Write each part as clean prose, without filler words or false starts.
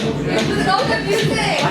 Stop the music!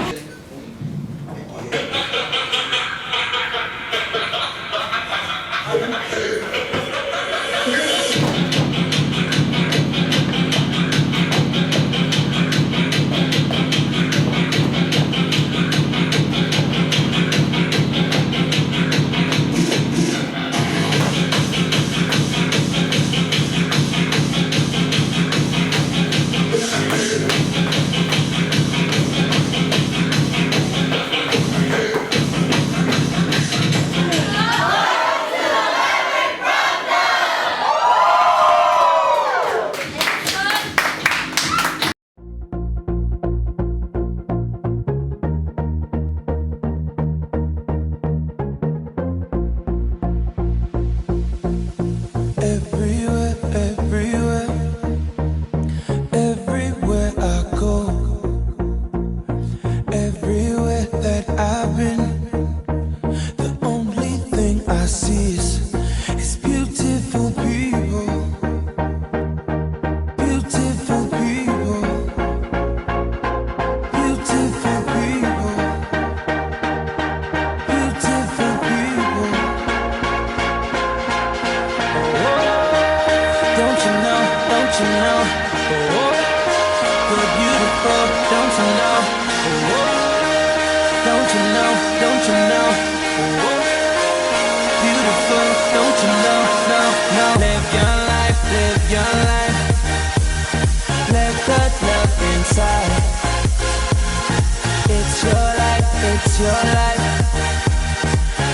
It's your life,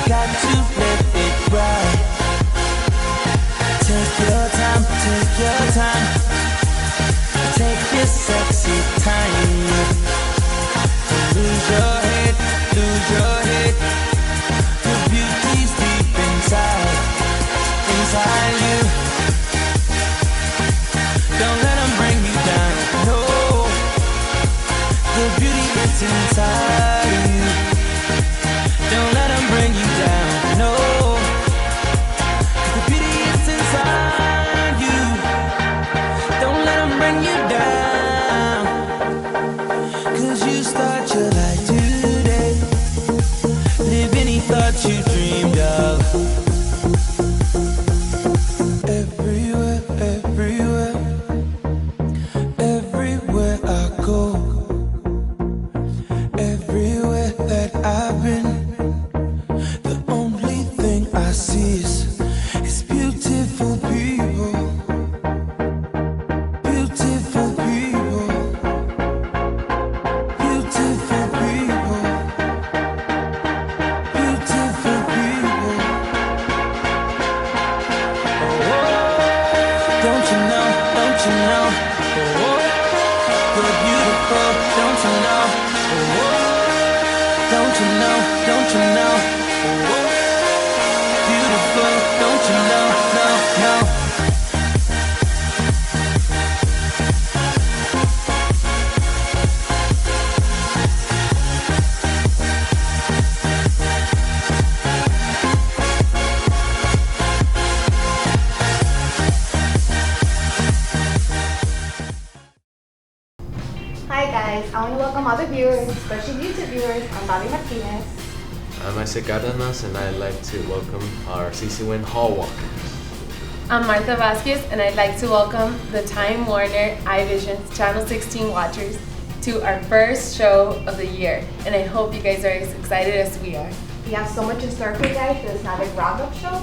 got to live it right. Take your time, take this sexy time. Lose your head, the beauty's deep inside you. Don't let them bring you down, no. The beauty is inside you. Don't let them bring you down, no. The beauty is inside you. Don't let them bring you down. 'Cause you start your life today. Live any thought you dreamed of. Everywhere, everywhere I go. Everywhere that I've been, the only thing I see is beautiful people. Beautiful people. Beautiful people. Beautiful people. Oh, don't you know? Oh, you're beautiful, don't you know? Don't you know? Oh, beautiful, don't you know? No. Hi guys, I want to welcome all the viewers, especially YouTube viewers. I'm Bobby Martinez. I'm Isaac Cardenas, and I'd like to welcome our CC1 Hall Walkers. I'm Martha Vasquez, and I'd like to welcome the Time Warner iVision Channel 16 watchers to our first show of the year. And I hope you guys are as excited as we are. We have so much in store for you guys for this Navic Roundup show.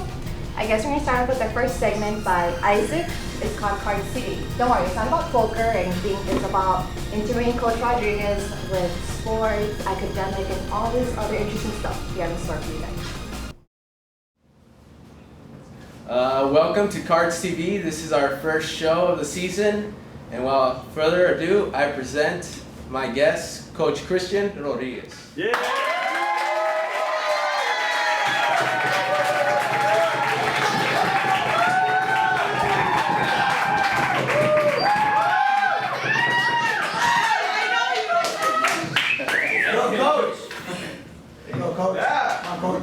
I guess we're going to start off with the first segment by Isaac. It's called Card City. Don't worry, it's not about poker or anything. It's about interviewing Coach Rodriguez with sports, academic, and all this other interesting stuff we have in store for you guys. Welcome to Cards TV. This is our first show of the season. And without further ado, I present my guest, Coach Christian Rodriguez. Yeah!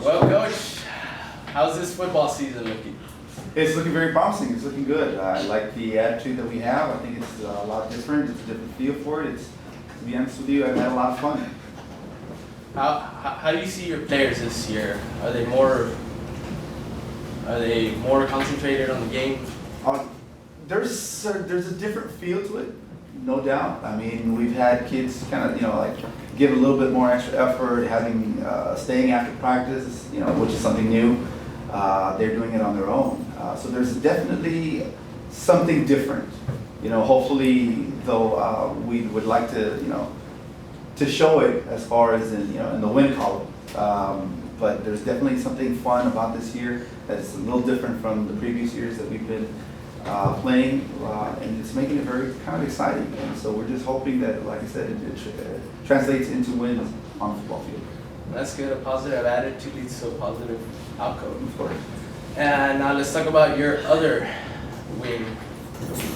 Well, Coach, how's this football season looking? It's looking very promising. It's looking good. I like the attitude that we have. I think it's a lot different. It's a different feel for it. It's To be honest with you, I've had a lot of fun. How do you see your players this year? Are they more concentrated on the game? There's a different feel to it, no doubt. I mean, we've had kids kind of, like give a little bit more extra effort, having staying after practice, which is something new. They're doing it on their own. So there's definitely something different. Hopefully, though, we would like to show it as far as in the win column. But there's definitely something fun about this year that's a little different from the previous years that we've been playing, and it's making it very kind of exciting. And so we're just hoping that, like I said, it translates into wins on the football field. That's good. A positive attitude leads to a positive outcome. Of course. And now let's talk about your other wing.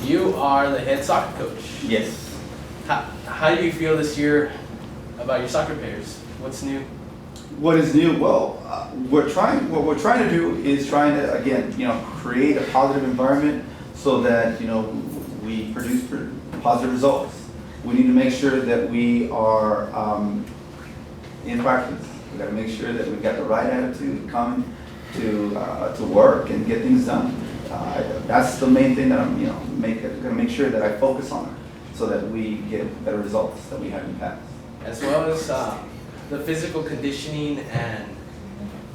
You are the head soccer coach. Yes. How do you feel this year about your soccer players? What's new? What is new? Well, what we're trying to do is trying to, again, create a positive environment so that, we produce positive results. We need to make sure that we are in practice. We got to make sure that we've got the right attitude, come to work and get things done. That's the main thing that I'm, going to make sure that I focus on, so that we get better results than we have in the past. As well as the physical conditioning and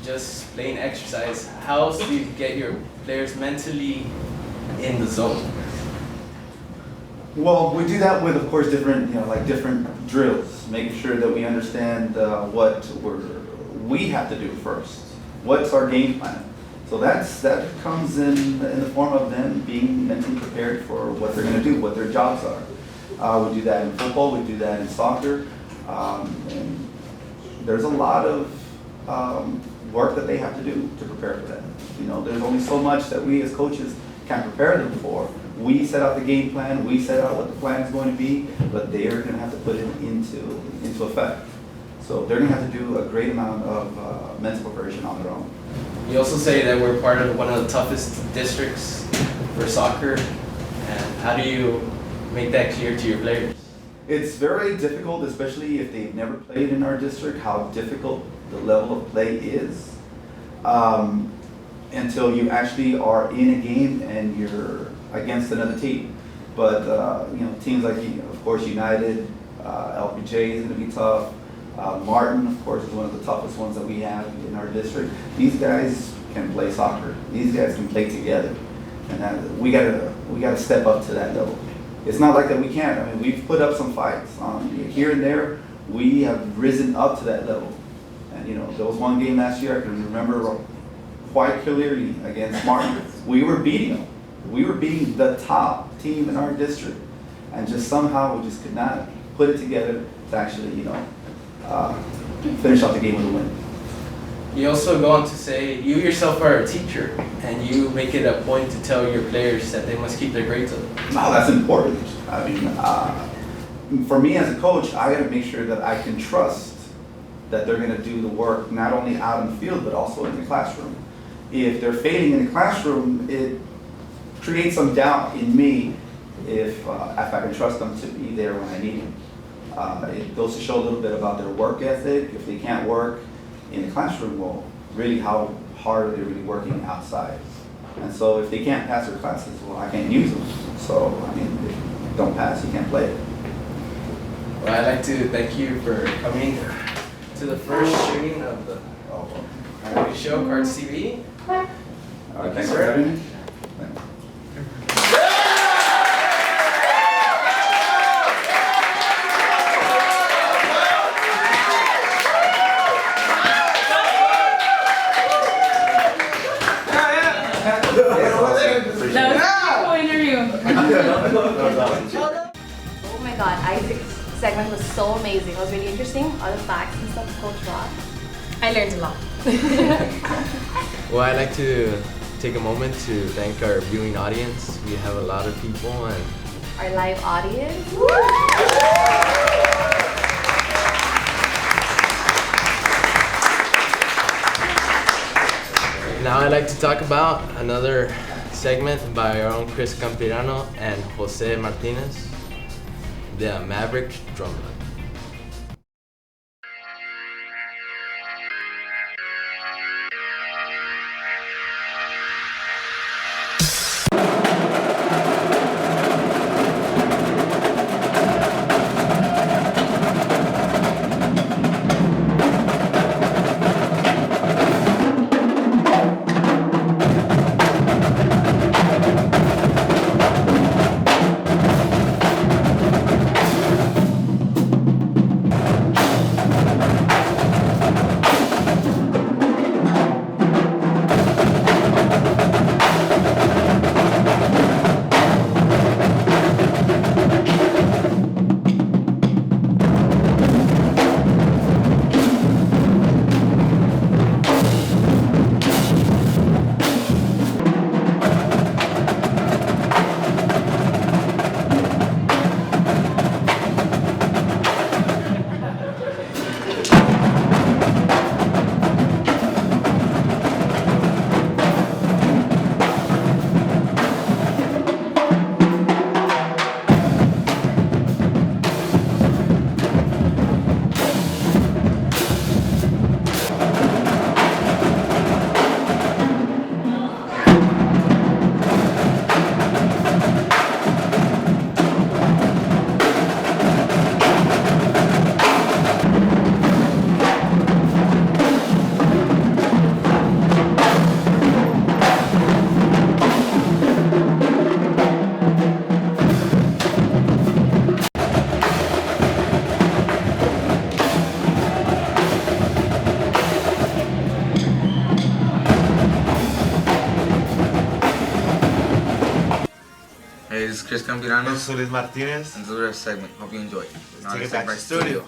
just plain exercise, how else do you get your players mentally in the zone? Well, we do that with, of course, different, different drills, making sure that we understand what we have to do first. What's our game plan? So that comes in the form of them being mentally prepared for what they're going to do, what their jobs are. We do that in football, we do that in soccer, and there's a lot of work that they have to do to prepare for that. There's only so much that we as coaches can prepare them for. We set out the game plan, we set out what the plan is going to be, but they are going to have to put it into effect. So they're going to have to do a great amount of mental preparation on their own. You also say that we're part of one of the toughest districts for soccer, and how do you make that clear to your players? It's very difficult, especially if they've never played in our district, how difficult the level of play is until you actually are in a game and you're against another team. But teams like, of course, United, LPJ is going to be tough. Martin, of course, is one of the toughest ones that we have in our district. These guys can play soccer. These guys can play together, and we gotta step up to that level. It's not like that we can't. I mean, we've put up some fights here and there. We have risen up to that level, and there was one game last year I can remember quite clearly against Martin. We were beating them. We were beating the top team in our district, and just somehow we just could not put it together to actually, finish off the game with a win. You also go on to say you yourself are a teacher, and you make it a point to tell your players that they must keep their grades up. No, that's important. I mean, for me as a coach, I got to make sure that I can trust that they're going to do the work not only out in the field but also in the classroom. If they're failing in the classroom, it creates some doubt in me if I can trust them to be there when I need them. It goes to show a little bit about their work ethic. If they can't work in the classroom, well, really how hard are they really working outside? And so if they can't pass their classes, well, I can't use them. So, I mean, if you don't pass, you can't play it. Well, I'd like to thank you for coming to the first shooting of the new show, Cards TV. Thanks for having me. Oh my God, Isaac's segment was so amazing. It was really interesting. All the facts and stuff, Coach Rob. I learned a lot. Well, I'd like to take a moment to thank our viewing audience. We have a lot of people, and Our live audience. now I'd like to talk about another segment by our own Chris Campirano and Jose Martinez. the Maverick Drumline. Hey, this is Chris Campirano. This is Luis Martinez. And this is our segment. Hope you enjoy. Let's take it back to the studio.